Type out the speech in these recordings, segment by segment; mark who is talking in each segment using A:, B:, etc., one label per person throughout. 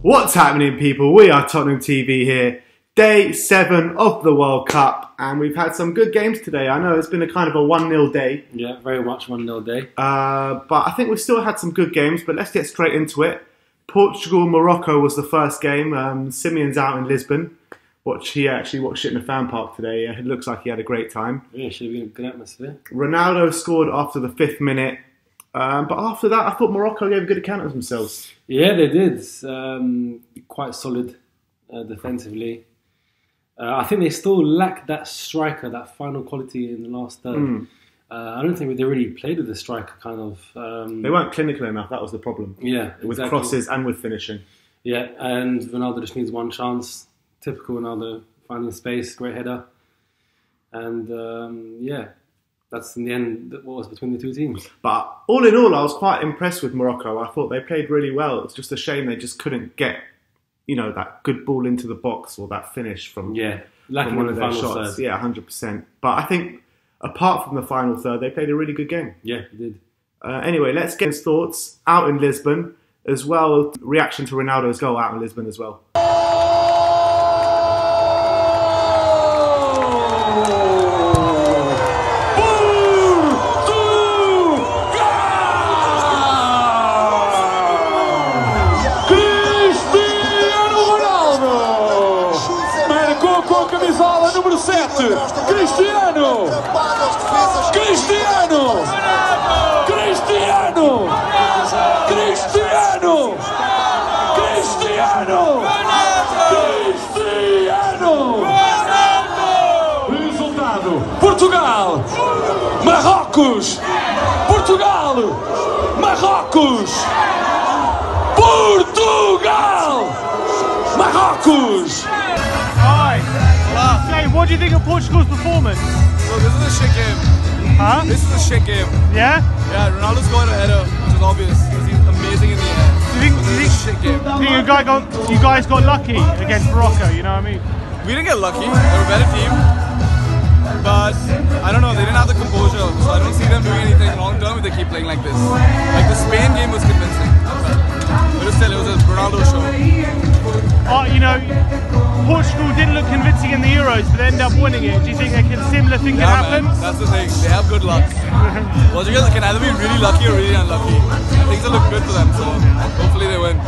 A: What's happening, people? We are Tottenham TV here. Day 7 of the World Cup, and we've had some good games today. I know it's been a kind of a 1-0 day.
B: Yeah, very much 1-0 day.
A: But I think we've still had some good games, but let's get straight into it. Portugal, Morocco was the first game. Simeon's out in Lisbon. He actually watched it in the fan park today. It looks like he had a great time.
B: Yeah, it should have been a good atmosphere.
A: Ronaldo scored after the 5th minute. But after that, I thought Morocco gave a good account of themselves.
B: Yeah, they did. Quite solid defensively. I think they still lack that striker, that final quality in the last third. I don't think they really played with the striker kind of...
A: They weren't clinical enough, that was the problem.
B: Yeah, exactly.
A: With crosses and with finishing.
B: Yeah, and Ronaldo just needs one chance. Typical Ronaldo, finding space, great header. And yeah, that's in the end what was between the two teams.
A: But all in all, I was quite impressed with Morocco. I thought they played really well. It's just a shame they just couldn't get, you know, that good ball into the box or that finish from,
B: lacking
A: one
B: in
A: of
B: the
A: their
B: final
A: shots.
B: third.
A: Yeah, 100%. But I think apart from the final third, they played a really good game.
B: Yeah, they did.
A: Anyway, let's get his thoughts out in Lisbon as well. Reaction to Ronaldo's goal out in Lisbon as well.
C: Camisola número 7, Cristiano! Cristiano! Cristiano! Cristiano! Cristiano! Cristiano! Resultado: Portugal! Marrocos! Portugal! Marrocos! Portugal! Marrocos!
D: What do you think of Portugal's performance?
E: So this is a shit game.
D: Huh?
E: This is a shit game.
D: Yeah?
E: Yeah, Ronaldo scored a header, which is obvious, because he's amazing in the air.
D: Do you think,
E: this is a shit game.
D: Do you think you guys got lucky against Morocco, you know what I mean?
E: We didn't get lucky, they're a better team. But, I don't know, they didn't have the composure, so I don't see them doing anything long term if they keep playing like this. Like the Spain game was convincing. But still, it was a Ronaldo show.
D: You know, Portugal didn't look convincing in the Euros, but they ended up winning it. Do you think a similar thing can happen?
E: Man, that's the thing. They have good luck. Portugal can either be really lucky or really unlucky. Things will look good for them, so hopefully they win.
D: Do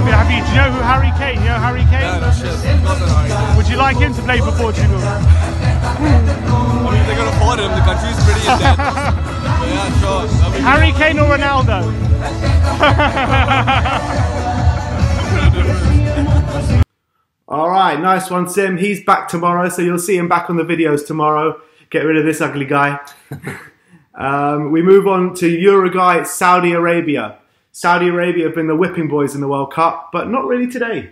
D: you know who Harry Kane? You know Harry Kane?
E: Yeah, no shit. Of course I know Harry Kane.
D: Would you like him to play for Portugal?
E: I mean, if they can afford him, the country is pretty in debt. But yeah, sure.
D: Harry Kane or Ronaldo?
A: Alright, nice one, Sim. He's back tomorrow, so you'll see him back on the videos tomorrow. Get rid of this ugly guy. We move on to Uruguay, Saudi Arabia. Saudi Arabia have been the whipping boys in the World Cup, but not really today.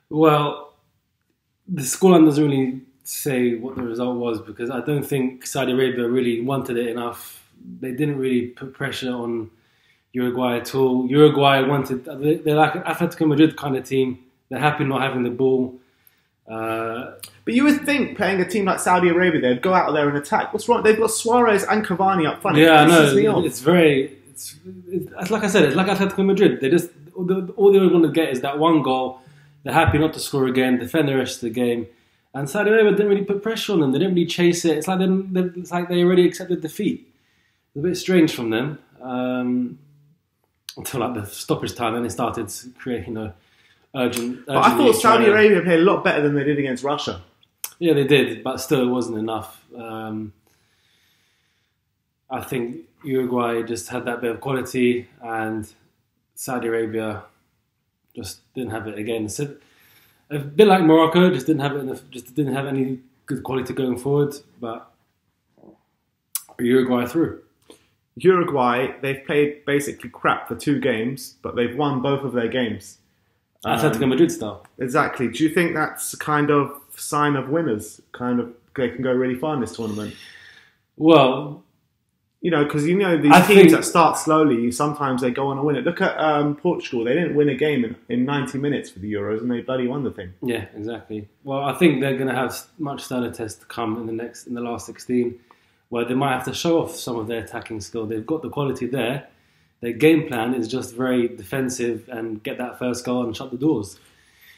B: Well, the scoreline doesn't really say what the result was, because I don't think Saudi Arabia really wanted it enough. They didn't really put pressure on Uruguay at all. Uruguay wanted, they're like an Atletico Madrid kind of team. They're happy not having the ball.
A: But you would think playing a team like Saudi Arabia, they'd go out there and attack. What's wrong? They've got Suarez and Cavani up front.
B: Yeah, I know. It's like I said, it's like Atletico Madrid. They just all they want to get is that one goal. They're happy not to score again, defend the rest of the game. And Saudi Arabia didn't really put pressure on them. They didn't really chase it. It's like they already accepted defeat. It's a bit strange from them until like the stoppage time, and they started creating urgent.
A: But I thought Saudi Arabia played a lot better than they did against Russia.
B: Yeah, they did, but still it wasn't enough. I think Uruguay just had that bit of quality, and Saudi Arabia just didn't have it again. So, a bit like Morocco, just didn't have it. Just didn't have any good quality going forward. But Uruguay through.
A: Uruguay, they've played basically crap for 2 games, but they've won both of their games.
B: Atletico Madrid style.
A: Exactly. Do you think that's kind of sign of winners? Kind of, they can go really far in this tournament.
B: Well,
A: you know, because you know these teams that start slowly, sometimes they go on and win it. Look at Portugal; they didn't win a game in 90 minutes for the Euros, and they bloody won the thing.
B: Yeah, exactly. Well, I think they're going to have much sterner tests to come in the last 16, where they might have to show off some of their attacking skill. They've got the quality there. their game plan is just very defensive and get that first goal and shut the doors.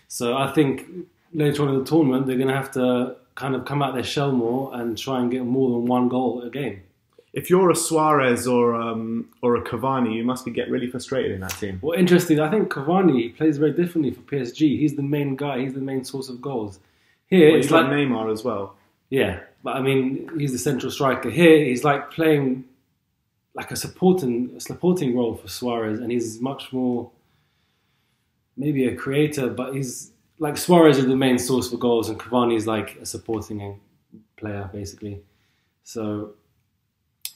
B: So I think later on in the tournament, they're going to have to kind of come out their shell more and try and get more than one goal a game.
A: If you're a Suarez or a Cavani, you must get really frustrated in that team.
B: Well, interesting. I think Cavani plays very differently for PSG. He's the main guy. He's the main source of goals. Here,
A: he's like Neymar as well.
B: Yeah, but I mean, he's the central striker. Here, he's like playing like a supporting role for Suarez, and he's much more maybe a creator. But he's like Suarez is the main source for goals, and Cavani is like a supporting player basically. So.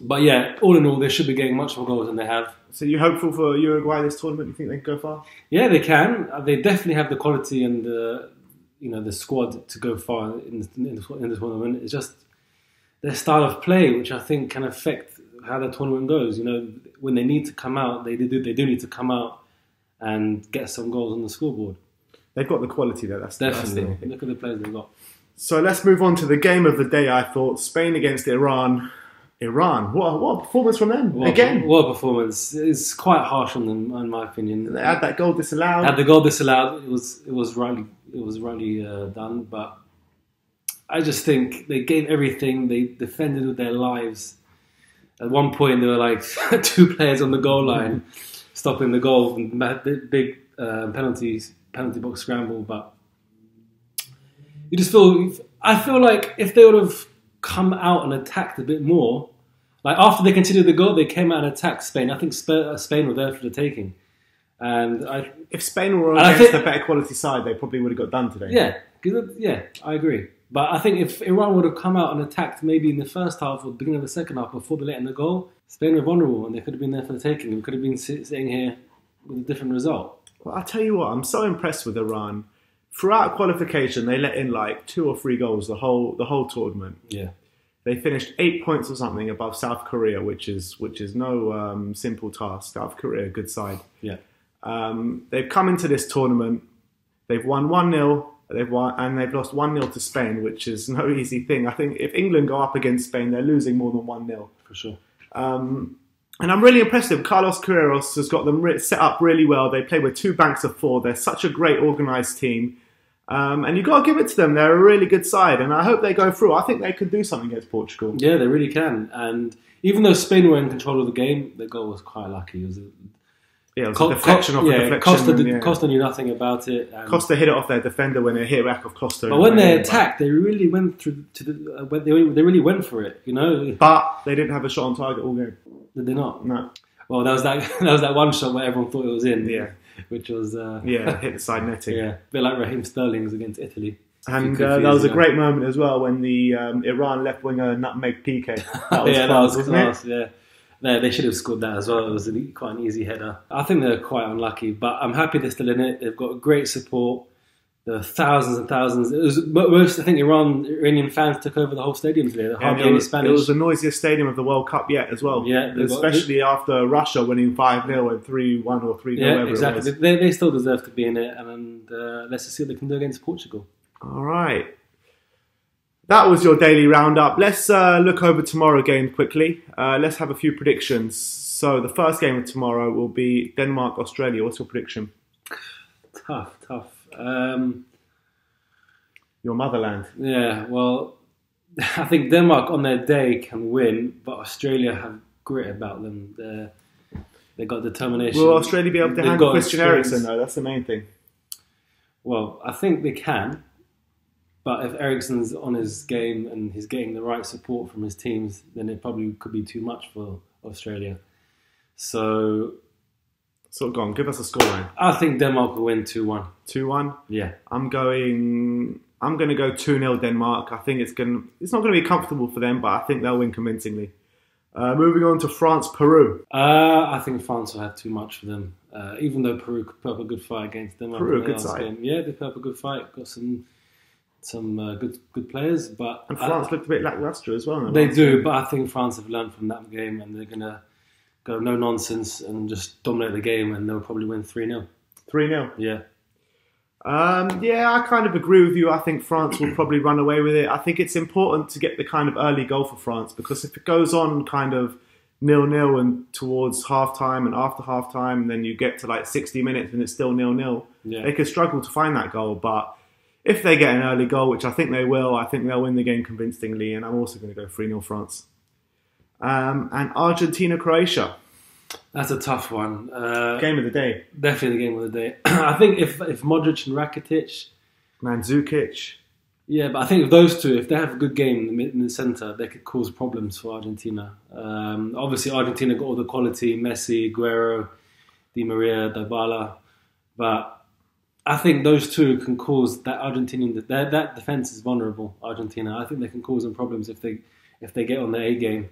B: But yeah, all in all, they should be getting much more goals than they have.
A: So you're hopeful for Uruguay this tournament? You think they can go far?
B: Yeah, they can. They definitely have the quality and the squad to go far in the tournament. It's just their style of play, which I think can affect how the tournament goes. You know, when they need to come out, they do need to come out and get some goals on the scoreboard.
A: They've got the quality there. That's
B: definitely. Look at the players they've got.
A: So let's move on to the game of the day. I thought Spain against Iran. What a performance from them again!
B: What a performance! It's quite harsh on them, in my opinion.
A: They had that goal disallowed.
B: Had the goal disallowed. It was rightly done, but I just think they gave everything. They defended with their lives. At one point, there were like 2 players on the goal line stopping the goal. Big penalty box scramble, but you just feel. I feel like if they would have come out and attacked a bit more. Like after they conceded the goal, they came out and attacked Spain. I think Spain were there for the taking. And
A: if Spain were against a better quality side, they probably would have got done today.
B: Yeah, I agree. But I think if Iran would have come out and attacked maybe in the first half or the beginning of the second half before they let in the goal, Spain were vulnerable and they could have been there for the taking. We could have been sitting here with a different result.
A: Well, I'll tell you what, I'm so impressed with Iran. Throughout qualification, they let in like 2 or 3 goals the whole tournament.
B: Yeah,
A: they finished 8 points or something above South Korea, which is no simple task. South Korea, good side.
B: Yeah,
A: they've come into this tournament. They've won 1-0. They've lost 1-0 to Spain, which is no easy thing. I think if England go up against Spain, they're losing more than 1-0
B: for sure.
A: And I'm really impressed with Carlos Queiroz has got them set up really well. They play with 2 banks of 4. They're such a great organised team. And you've got to give it to them. They're a really good side. And I hope they go through. I think they could do something against Portugal.
B: Yeah, they really can. And even though Spain were in control of the game, the goal was quite lucky. It was a deflection off the deflection. Costa knew nothing about it.
A: Costa hit it off their defender when they hit back of Costa.
B: But when they attacked, they really went they really went for it, you know.
A: But they didn't have a shot on target all game.
B: Did they not?
A: No.
B: Well, that was that one shot where everyone thought it was in.
A: Yeah.
B: Which was
A: hit the side netting.
B: Yeah, a bit like Raheem Sterling's against Italy.
A: And that was a great moment as well when the Iran left winger nutmeg PK. That was
B: that was class. Yeah. They should have scored that as well. It was quite an easy header. I think they're quite unlucky, but I'm happy they're still in it. They've got great support. There were thousands and thousands. It was most, I think, Iranian fans took over the whole stadium today. Hardly any Spanish.
A: It was the noisiest stadium of the World Cup yet as well.
B: Yeah,
A: especially after Russia winning 5-0 and 3-1 or 3-0.
B: Yeah, exactly. They still deserve to be in it, and let's just see what they can do against Portugal.
A: All right. That was your daily roundup. Let's look over tomorrow's game quickly. Let's have a few predictions. So the first game of tomorrow will be Denmark-Australia. What's your prediction?
B: Tough.
A: Your motherland.
B: Yeah, well, I think Denmark on their day can win, but Australia have grit about them. They got determination.
A: Will Australia be able to handle Christian Eriksen though? That's the main thing.
B: Well, I think they can. But if Eriksen's on his game and he's getting the right support from his teams, then it probably could be too much for Australia. So
A: go on, give us a scoreline.
B: I think Denmark will win 2-1.
A: 2-1?
B: Yeah.
A: I'm going to go 2-0 Denmark. I think it's not going to be comfortable for them, but I think they'll win convincingly. Moving on to France-Peru.
B: I think France will have too much for them. Even though Peru put up a good fight against Denmark.
A: Peru, good side.
B: Yeah, they put up a good fight. Got some good players, but
A: France looked a bit lacklustre as well.
B: They do, but I think France have learned from that game, and they're gonna go no nonsense and just dominate the game, and they'll probably win 3-0.
A: 3-0.
B: Yeah.
A: Yeah, I kind of agree with you. I think France will probably run away with it. I think it's important to get the kind of early goal for France because if it goes on kind of 0-0 and towards half-time and after half-time, and then you get to like 60 minutes and it's still 0-0, they could struggle to find that goal. But if they get an early goal, which I think they will, I think they'll win the game convincingly, and I'm also going to go 3-0 France. And Argentina-Croatia.
B: That's a tough one.
A: Game of the day.
B: Definitely the game of the day. I think if Modric and Rakitic...
A: Mandzukic.
B: Yeah, but I think if those two, if they have a good game in the centre, they could cause problems for Argentina. Obviously, Argentina got all the quality, Messi, Aguero, Di Maria, Dybala. But I think those two can cause that Argentinian... That defence is vulnerable, Argentina. I think they can cause them problems if they get on their A game.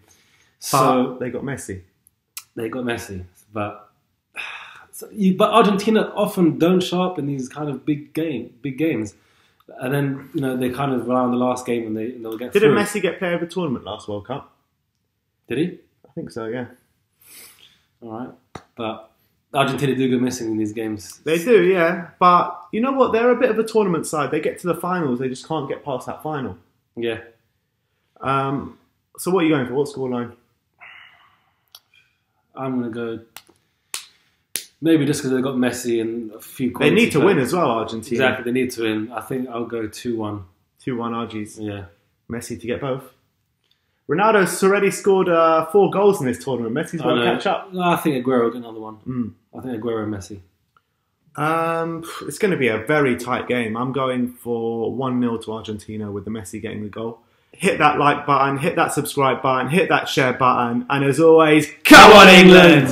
B: So
A: but they got Messi.
B: They got Messi. But Argentina often don't show up in these kind of big games. And then, they kind of rely on the last game and they'll get through.
A: Didn't Messi get player of the tournament last World Cup?
B: Did he?
A: I think so, yeah.
B: All right. But Argentina do go missing in these games.
A: They do, yeah. But you know what? They're a bit of a tournament side. They get to the finals. They just can't get past that final.
B: Yeah.
A: So what are you going for? What scoreline?
B: I'm going to go... Maybe just because they've got Messi and a few...
A: They need to win as well, Argentina.
B: Exactly, they need to win. I think I'll go 2-1.
A: 2-1 Argies.
B: Yeah.
A: Messi to get both. Ronaldo's already scored 4 goals in this tournament. Messi's got to catch up.
B: No, I think Aguero will get another one. I think Aguero and Messi.
A: It's going to be a very tight game. I'm going for 1-0 to Argentina with the Messi getting the goal. Hit that like button, hit that subscribe button, hit that share button, and as always, come on England!